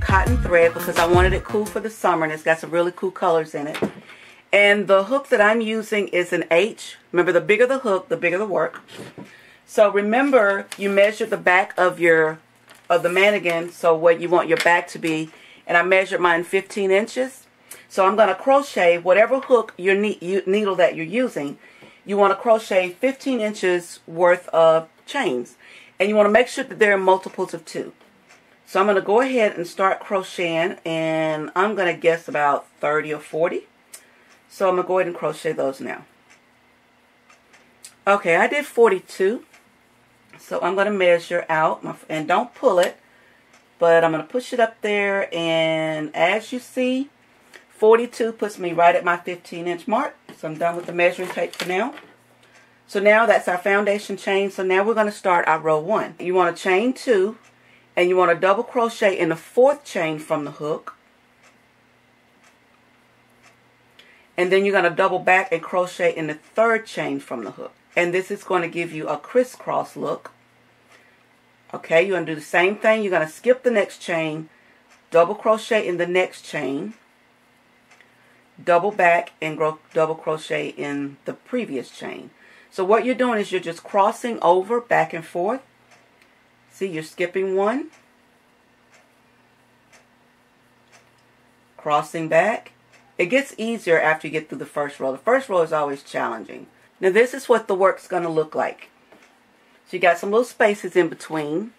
cotton thread because I wanted it cool for the summer, and it's got some really cool colors in it. And the hook that I'm using is an H. Remember, the bigger the hook, the bigger the work. So remember, you measured the back of the mannequin, so what you want your back to be, and I measured mine 15 inches. So I'm going to crochet whatever hook your needle that you're using. You want to crochet 15 inches worth of chains, and you want to make sure that they're multiples of 2. So I'm going to go ahead and start crocheting, and I'm going to guess about 30 or 40. So I'm going to go ahead and crochet those now. Okay, I did 42. So I'm going to measure out, and don't pull it, but I'm going to push it up there, and as you see, 42 puts me right at my 15-inch mark. So I'm done with the measuring tape for now. So now that's our foundation chain. So now we're going to start our row 1. You want to chain 2, and you want to double crochet in the 4th chain from the hook. And then you're going to double back and crochet in the 3rd chain from the hook. And this is going to give you a crisscross look. Okay, you're going to do the same thing. You're going to skip the next chain, double crochet in the next chain, double back and double crochet in the previous chain. So what you're doing is you're just crossing over back and forth. See, you're skipping one, crossing back. It gets easier after you get through the first row. The first row is always challenging. Now this is what the work's going to look like. So you got some little spaces in between.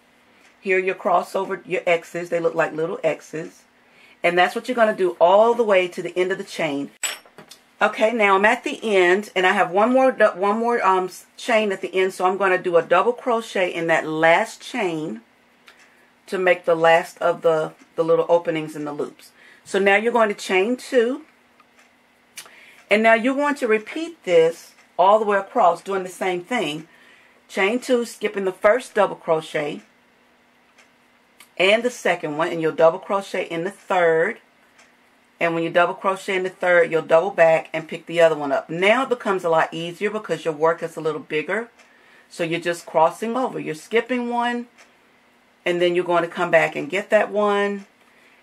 Here your crossover, your X's, they look like little X's. And that's what you're going to do all the way to the end of the chain. Okay, now I'm at the end, and I have one more chain at the end, so I'm going to do a double crochet in that last chain to make the last of the little openings in the loops. So now you're going to chain 2, and now you're going to repeat this all the way across, doing the same thing. Chain 2, skipping the first double crochet and the second one, and you'll double crochet in the 3rd. And when you double crochet in the 3rd, you'll double back and pick the other one up. Now it becomes a lot easier because your work is a little bigger. So you're just crossing over. You're skipping one, and then you're going to come back and get that one.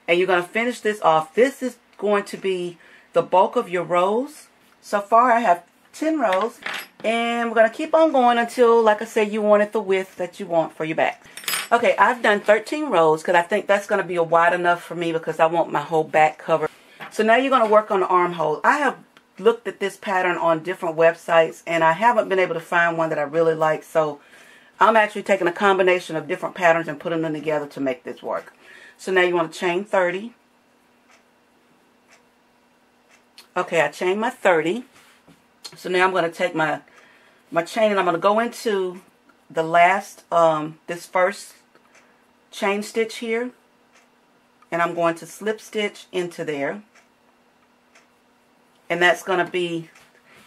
And you're going to finish this off. This is going to be the bulk of your rows. So far I have 10 rows. And we're going to keep on going until, like I said, you wanted the width that you want for your back. Okay, I've done 13 rows because I think that's going to be wide enough for me because I want my whole back covered. So now you're going to work on the armhole. I have looked at this pattern on different websites, and I haven't been able to find one that I really like. So I'm actually taking a combination of different patterns and putting them together to make this work. So now you want to chain 30. Okay, I chained my 30. So now I'm going to take my chain, and I'm going to go into the last, this first chain stitch here, and I'm going to slip stitch into there, and that's going to be,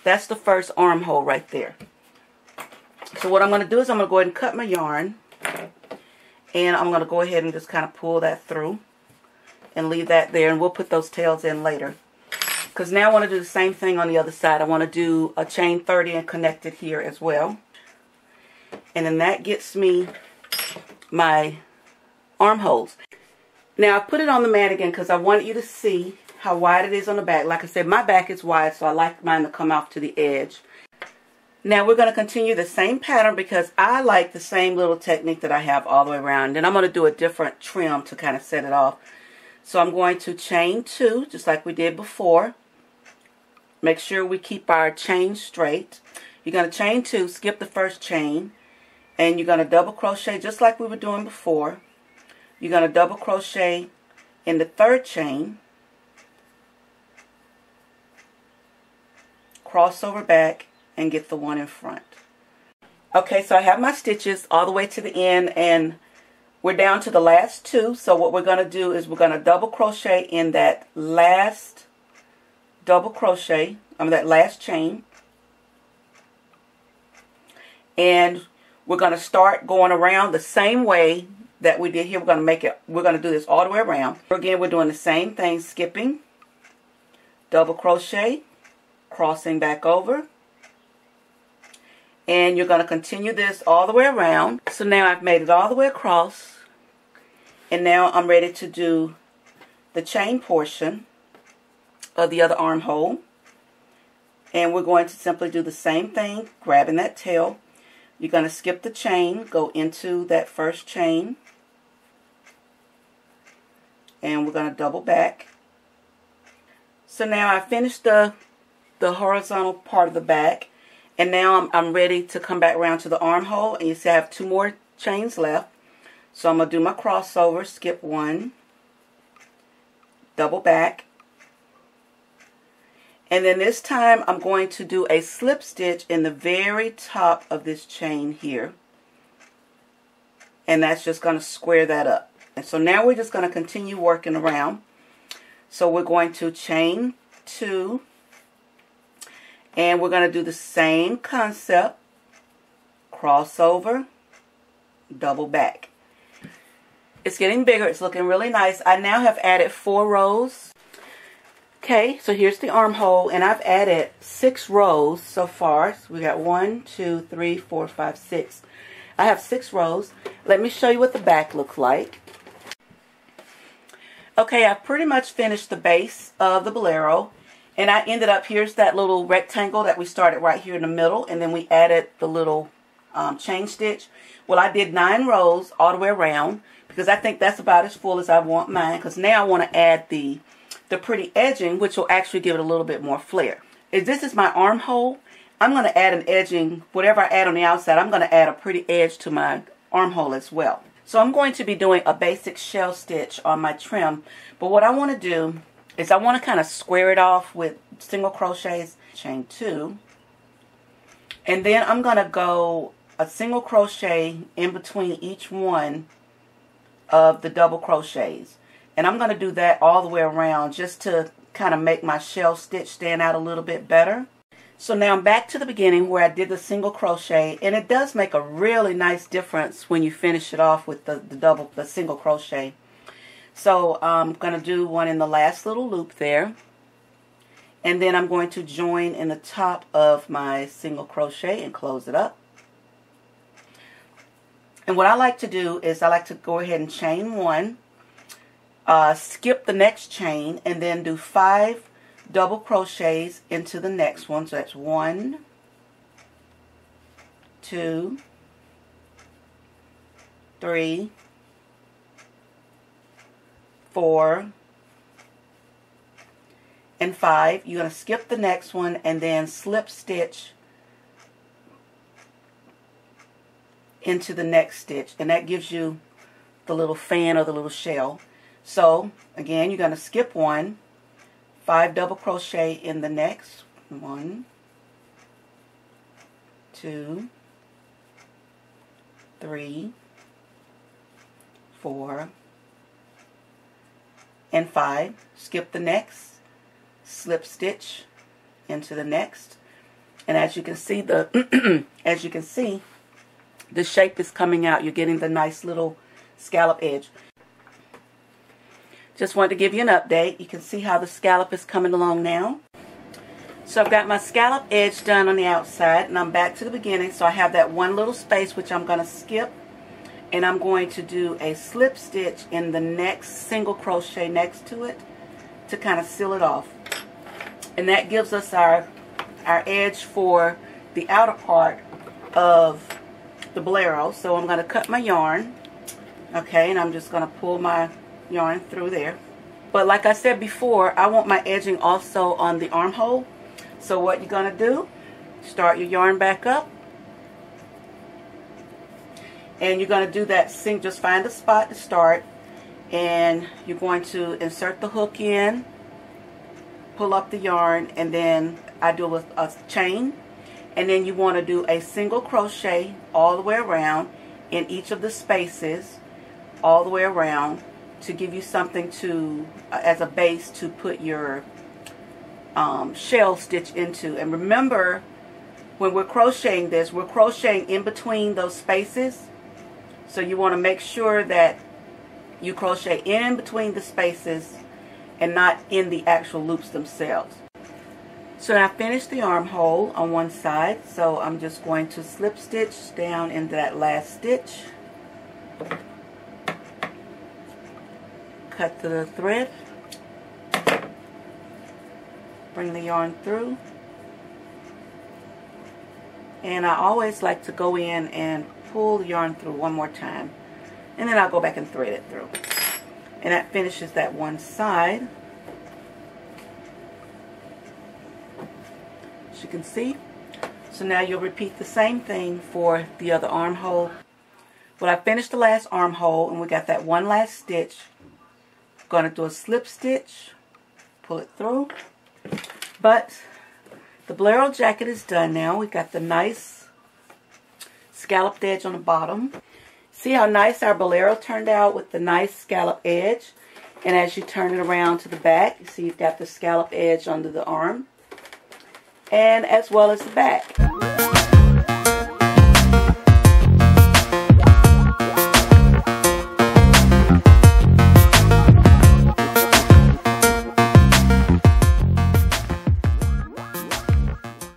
that's the first armhole right there. So what I'm going to do is I'm going to go ahead and cut my yarn, and I'm going to go ahead and just kind of pull that through and leave that there, and we'll put those tails in later. Because now I want to do the same thing on the other side. I want to do a chain 30 and connect it here as well. And then that gets me my armholes. Now I put it on the mat again because I want you to see how wide it is on the back. Like I said, my back is wide, so I like mine to come off to the edge. Now we're going to continue the same pattern because I like the same little technique that I have all the way around. And I'm going to do a different trim to kind of set it off. So I'm going to chain 2, just like we did before. Make sure we keep our chain straight. You're going to chain 2, skip the first chain, and you're going to double crochet just like we were doing before. You're going to double crochet in the 3rd chain, cross over back, and get the one in front. Okay, so I have my stitches all the way to the end, and we're down to the last 2. So what we're going to do is we're going to double crochet in that last double crochet, that last chain. And we're going to start going around the same way that we did here. We're going to do this all the way around. Again, we're doing the same thing, skipping, double crochet, crossing back over. And you're going to continue this all the way around. So now I've made it all the way across. And now I'm ready to do the chain portion of the other armhole. And we're going to simply do the same thing, grabbing that tail. You're going to skip the chain, go into that first chain, and we're going to double back. So now I finished the horizontal part of the back, and now I'm ready to come back around to the armhole, and you see I have 2 more chains left. So I'm going to do my crossover, skip 1, double back, and then this time I'm going to do a slip stitch in the very top of this chain here, and that's just going to square that up. And so now we're just going to continue working around. So we're going to chain 2, and we're going to do the same concept, crossover, double back. It's getting bigger. It's looking really nice. I now have added 4 rows. Okay, so here's the armhole, and I've added 6 rows so far. So we got 1, 2, 3, 4, 5, 6. I have 6 rows. Let me show you what the back looks like. Okay, I pretty much finished the base of the Bolero, and I ended up, here's that little rectangle that we started right here in the middle, and then we added the little chain stitch. Well, I did 9 rows all the way around because I think that's about as full as I want mine, because now I want to add the pretty edging, which will actually give it a little bit more flair. If this is my armhole, I'm going to add an edging, whatever I add on the outside, I'm going to add a pretty edge to my armhole as well. So I'm going to be doing a basic shell stitch on my trim, but what I want to do is I want to kind of square it off with single crochets, chain 2, and then I'm going to go a single crochet in between each one of the double crochets. And I'm going to do that all the way around just to kind of make my shell stitch stand out a little bit better. So now I'm back to the beginning where I did the single crochet, and it does make a really nice difference when you finish it off with the single crochet. So I'm going to do one in the last little loop there, and then I'm going to join in the top of my single crochet and close it up. And what I like to do is I like to go ahead and chain 1, skip the next chain, and then do 5 double crochets into the next one. So that's 1, 2, 3, 4, and 5. You're going to skip the next one and then slip stitch into the next stitch, and that gives you the little fan or the little shell. So again, you're going to skip 1, 5 double crochet in the next 1, 2, 3, 4, and 5. Skip the next, slip stitch into the next, and as you can see, the shape is coming out. You're getting the nice little scallop edge. Just wanted to give you an update. You can see how the scallop is coming along now. So I've got my scallop edge done on the outside, and I'm back to the beginning. So I have that one little space which I'm going to skip, and I'm going to do a slip stitch in the next single crochet next to it to kind of seal it off. And that gives us our edge for the outer part of the Bolero. So I'm going to cut my yarn, okay, and I'm just going to pull my yarn through there. But like I said before, I want my edging also on the armhole. So what you're going to do, start your yarn back up, and you're going to do that just find a spot to start, and you're going to insert the hook in, pull up the yarn, and then I do a chain, and then you want to do a single crochet all the way around in each of the spaces all the way around to give you something to as a base to put your shell stitch into. And remember, when we're crocheting this, we're crocheting in between those spaces, so you want to make sure that you crochet in between the spaces and not in the actual loops themselves. So now I finished the armhole on one side, so I'm just going to slip stitch down into that last stitch, cut to the thread, Bring the yarn through. And I always like to go in and pull the yarn through one more time. And then I'll go back and thread it through. And that finishes that one side. As you can see. So now you'll repeat the same thing for the other armhole. Well, I finished the last armhole and we got that one last stitch. I'm going to do a slip stitch. Pull it through. But the Bolero jacket is done now. We've got the nice scalloped edge on the bottom. See how nice our Bolero turned out with the nice scallop edge. And as you turn it around to the back, you see you've got the scallop edge under the arm. And as well as the back.